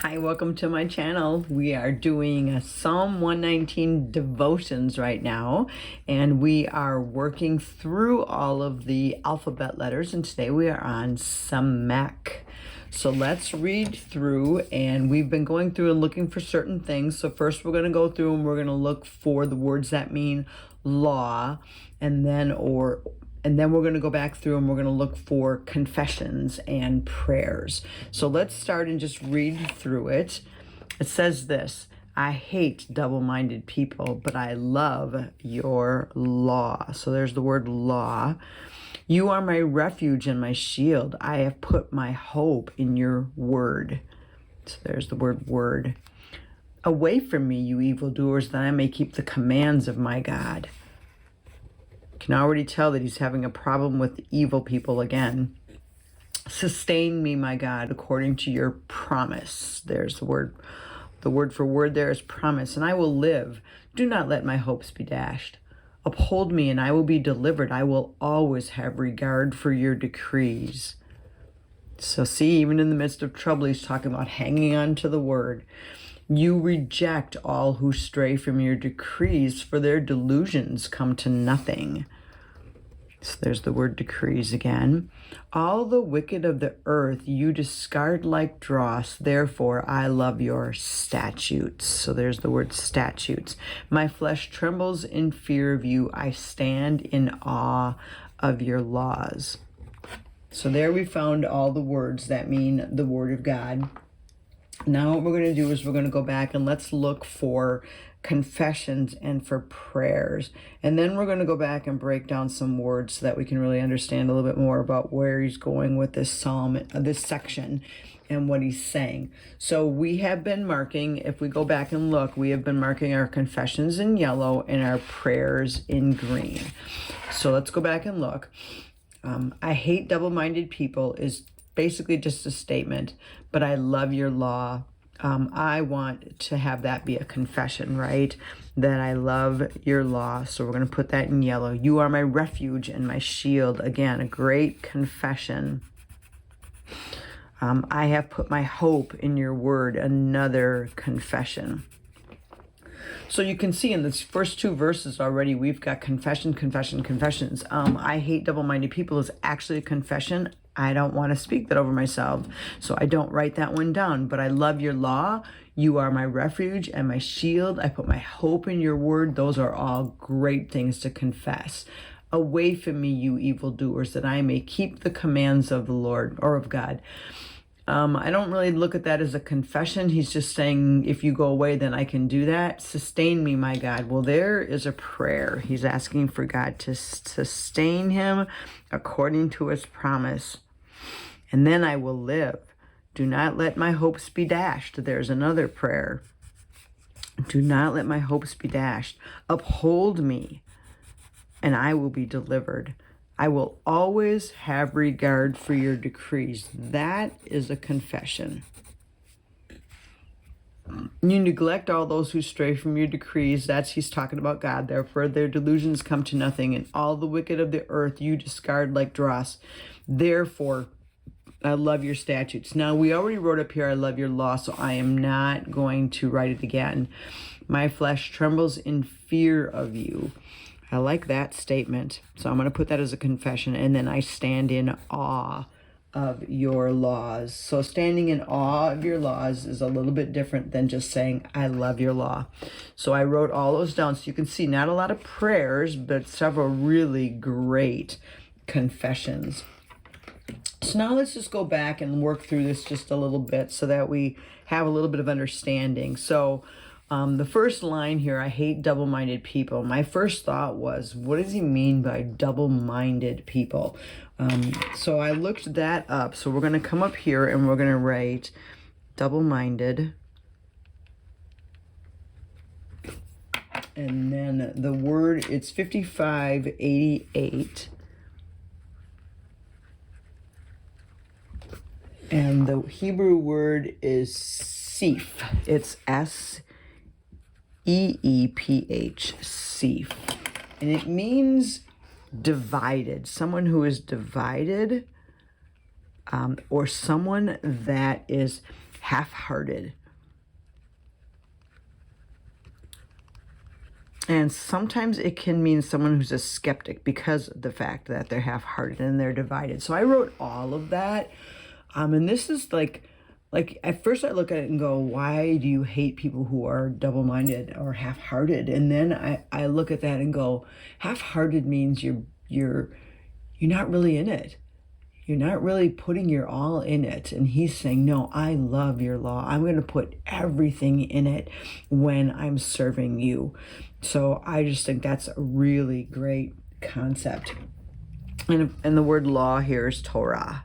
Hi, welcome to my channel. We are doing a Psalm 119 devotions right now, and we are working through all of the alphabet letters, and today we are on Samekh. So let's read through, and we've been going through and looking for certain things. So first we're going to go through and we're going to look for the words that mean law, and then we're going to go back through and we're going to look for confessions and prayers. So let's start and just read through it. It says this: I hate double-minded people, but I love your law. So there's the word law. You are my refuge and my shield. I have put my hope in your word. So there's the word word. Away from me, you evildoers, that I may keep the commands of my God. Can already tell that he's having a problem with evil people again. Sustain me, my God, according to your promise. There's the word. The word for word there is promise. And I will live. Do not let my hopes be dashed. Uphold me and I will be delivered. I will always have regard for your decrees. So see, even in the midst of trouble, he's talking about hanging on to the word. You reject all who stray from your decrees, for their delusions come to nothing. So there's the word decrees again. All the wicked of the earth you discard like dross. Therefore, I love your statutes. So there's the word statutes. My flesh trembles in fear of you. I stand in awe of your laws. So there we found all the words that mean the word of God. Now what we're going to do is we're going to go back and let's look for confessions and for prayers. And then we're going to go back and break down some words so that we can really understand a little bit more about where he's going with this psalm, this section, and what he's saying. So we have been marking, if we go back and look, we have been marking our confessions in yellow and our prayers in green. So let's go back and look. I hate double-minded people is basically just a statement, but I love your law. I want to have that be a confession, right? That I love your law. So we're going to put that in yellow. You are my refuge and my shield. Again, a great confession. I have put my hope in your word. Another confession. So you can see in the first two verses already, we've got confession, confession, confessions. I hate double-minded people is actually a confession. I don't want to speak that over myself, so I don't write that one down. But I love your law. You are my refuge and my shield. I put my hope in your word. Those are all great things to confess. Away from me, you evildoers, that I may keep the commands of the Lord or of God. I don't really look at that as a confession. He's just saying, if you go away, then I can do that. Sustain me, my God. Well, there is a prayer. He's asking for God to sustain him according to his promise. And then I will live. Do not let my hopes be dashed. There's another prayer. Do not let my hopes be dashed. Uphold me, and I will be delivered. I will always have regard for your decrees. That is a confession. You neglect all those who stray from your decrees. He's talking about God. Therefore, their delusions come to nothing, and all the wicked of the earth you discard like dross. Therefore, I love your statutes. Now, we already wrote up here, I love your law, so I am not going to write it again. My flesh trembles in fear of you. I like that statement. So I'm going to put that as a confession. And then I stand in awe of your laws. So standing in awe of your laws is a little bit different than just saying, I love your law. So I wrote all those down. So you can see not a lot of prayers, but several really great confessions. So now let's just go back and work through this just a little bit so that we have a little bit of understanding. So the first line here, I hate double-minded people. My first thought was, what does he mean by double-minded people? So I looked that up. So we're going to come up here and we're going to write double-minded. And then the word, it's 5588. And the Hebrew word is seeph. It's S-E-E-P-H, seeph. And it means divided. Someone who is divided, or someone that half-hearted. And sometimes it can mean someone who's a skeptic because of the fact that they're half-hearted and they're divided. So I wrote all of that. And this is like at first I look at it and go, why do you hate people who are double-minded or half-hearted? And then I look at that and go, half-hearted means you're not really in it. You're not really putting your all in it. And he's saying, no, I love your law. I'm going to put everything in it when I'm serving you. So I just think that's a really great concept. And the word law here is Torah.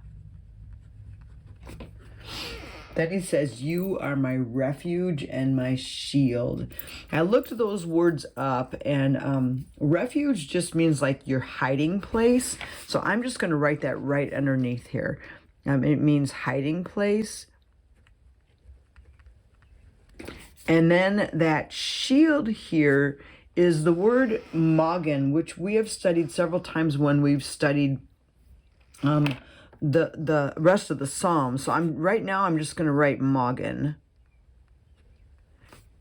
Then he says, you are my refuge and my shield. I looked those words up, and refuge just means like your hiding place. So I'm just going to write that right underneath here. It means hiding place. And then that shield here is the word magen, which we have studied several times when we've studied the rest of the Psalms. So right now I'm just going to write magen.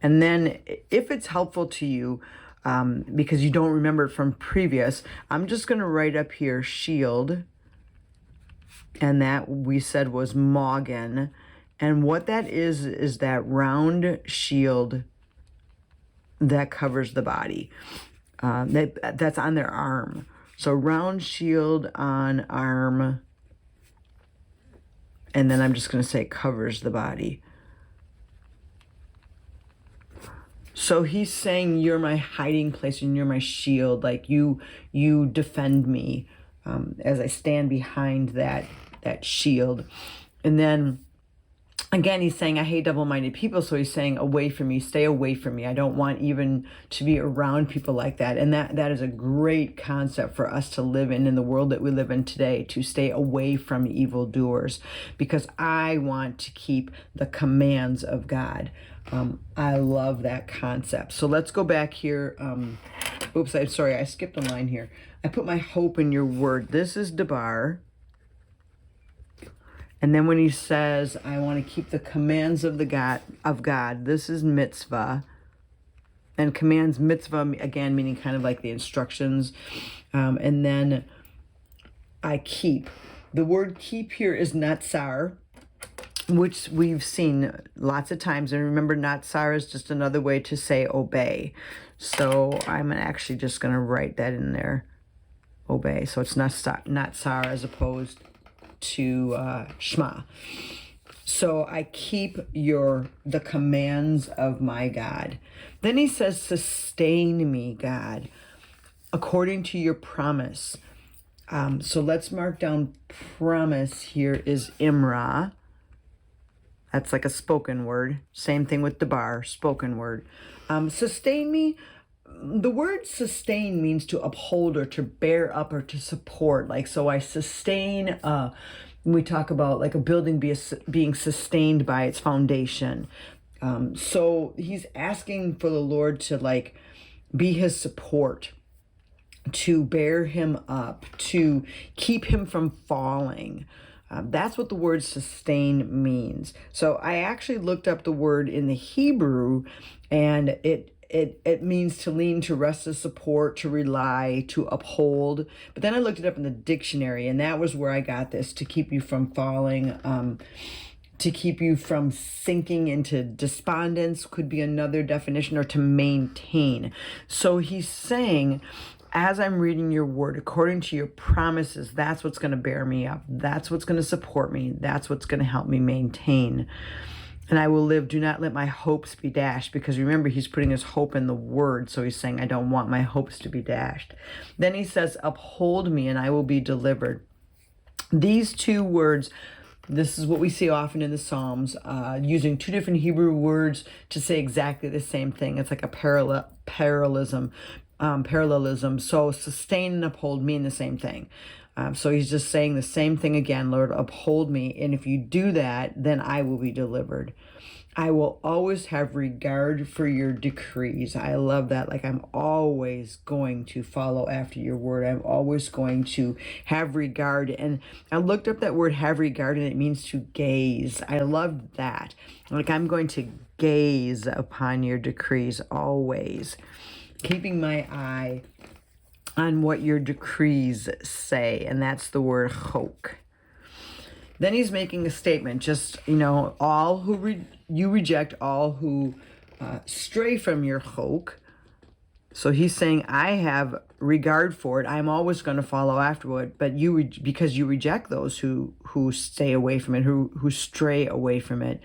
And then if it's helpful to you, because you don't remember it from previous, I'm just going to write up here shield. And that we said was magen. And what that is that round shield that covers the body. That's on their arm. So round shield on arm. And then I'm just going to say covers the body. So he's saying you're my hiding place and you're my shield. Like you defend me as I stand behind that shield. And then again, he's saying, I hate double-minded people. So he's saying, away from me, stay away from me. I don't want even to be around people like that. And that is a great concept for us to live in the world that we live in today, to stay away from evildoers, because I want to keep the commands of God. I love that concept. So let's go back here. Oops, I'm sorry, I skipped a line here. I put my hope in your word. This is debar. And then when he says, I want to keep the commands of God, this is mitzvah. And commands, mitzvah, again, meaning kind of like the instructions. And then I keep. The word keep here is natsar, which we've seen lots of times. And remember, natsar is just another way to say obey. So I'm actually just going to write that in there, obey. So it's natsar as opposed to Shema. So I keep the commands of my God. Then he says, sustain me, God, according to your promise. So let's mark down promise here is Imra. That's like a spoken word. Same thing with debar, spoken word. Sustain me. The word sustain means to uphold or to bear up or to support. Like, so I sustain, we talk about like a building being sustained by its foundation. So he's asking for the Lord to like be his support, to bear him up, to keep him from falling. That's what the word sustain means. So I actually looked up the word in the Hebrew, and it means to lean, to rest, to support, to rely, to uphold. But then I looked it up in the dictionary, and that was where I got this: to keep you from falling, to keep you from sinking into despondence could be another definition, or to maintain. So he's saying, as I'm reading your word, according to your promises, that's what's going to bear me up. That's what's going to support me. That's what's going to help me maintain. And I will live. Do not let my hopes be dashed. Because remember, he's putting his hope in the word. So he's saying, I don't want my hopes to be dashed. Then he says, uphold me and I will be delivered. These two words, this is what we see often in the Psalms, using two different Hebrew words to say exactly the same thing. It's like a parallelism. So sustain and uphold mean the same thing. So he's just saying the same thing again. Lord, uphold me. And if you do that, then I will be delivered. I will always have regard for your decrees. I love that. Like, I'm always going to follow after your word. I'm always going to have regard. And I looked up that word have regard, and it means to gaze. I love that. Like, I'm going to gaze upon your decrees always, keeping my eye on what your decrees say. And that's the word chok. Then he's making a statement, just, all who you reject, all who stray from your chok. So he's saying, I have regard for it. I'm always going to follow after it. But because you reject those who stay away from it, who stray away from it.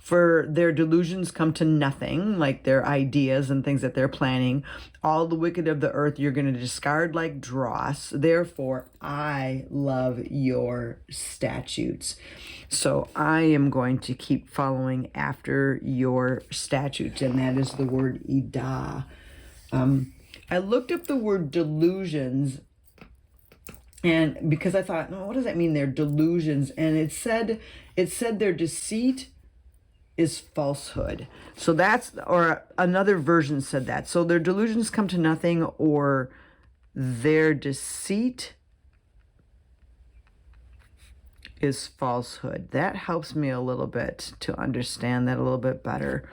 For their delusions come to nothing, like their ideas and things that they're planning. All the wicked of the earth you're going to discard like dross. Therefore, I love your statutes. So I am going to keep following after your statutes. And that is the word idah. I looked up the word delusions, and because I thought, what does that mean? They're delusions, and it said their deceit is falsehood. So or another version said that. So their delusions come to nothing, or their deceit is falsehood. That helps me a little bit to understand that a little bit better.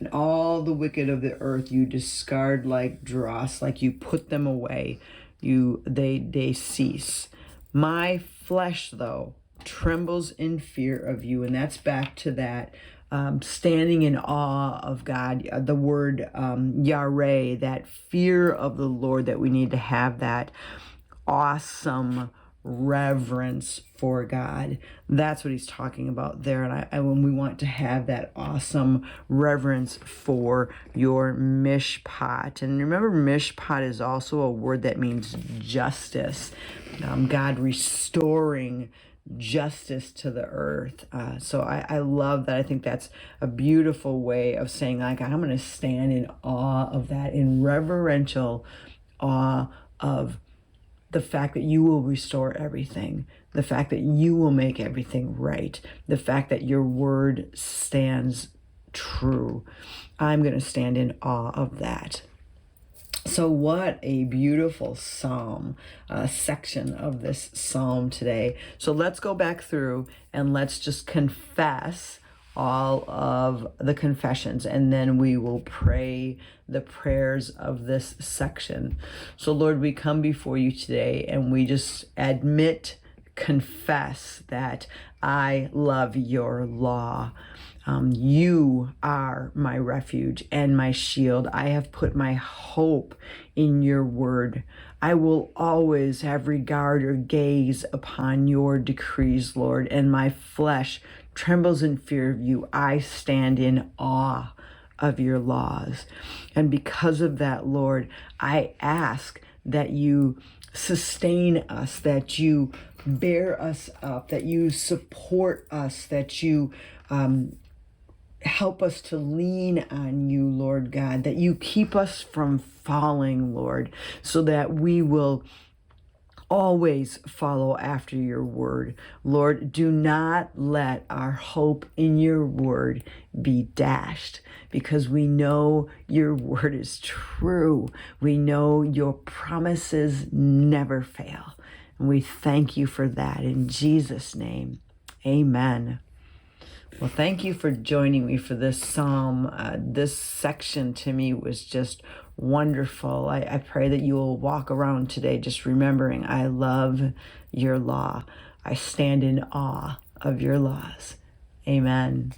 And all the wicked of the earth you discard like dross, like you put them away. They cease. My flesh, though, trembles in fear of you. And that's back to that standing in awe of God. The word yareh, that fear of the Lord, that we need to have that awesome reverence for God. That's what he's talking about there. And when we want to have that awesome reverence for your mishpat. And remember, mishpat is also a word that means justice. God restoring justice to the earth. So I love that. I think that's a beautiful way of saying, like, I'm going to stand in awe of that, in reverential awe of the fact that you will restore everything, the fact that you will make everything right, the fact that your word stands true. I'm going to stand in awe of that. So what a beautiful psalm, section of this psalm today. So let's go back through and let's just confess all of the confessions, and then we will pray the prayers of this section. So Lord, we come before you today and we just confess that I love your law. You are my refuge and my shield. I have put my hope in your word. I will always have regard or gaze upon your decrees, Lord, and my flesh trembles in fear of you. I stand in awe of your laws. And because of that, Lord, I ask that you sustain us, that you bear us up, that you support us, that you help us to lean on you, Lord God, that you keep us from falling, Lord, so that we will always follow after your word. Lord, do not let our hope in your word be dashed, because we know your word is true. We know your promises never fail. And we thank you for that. In Jesus' name, amen. Well, thank you for joining me for this psalm. This section to me was just wonderful. I pray that you will walk around today just remembering, I love your law. I stand in awe of your laws. Amen.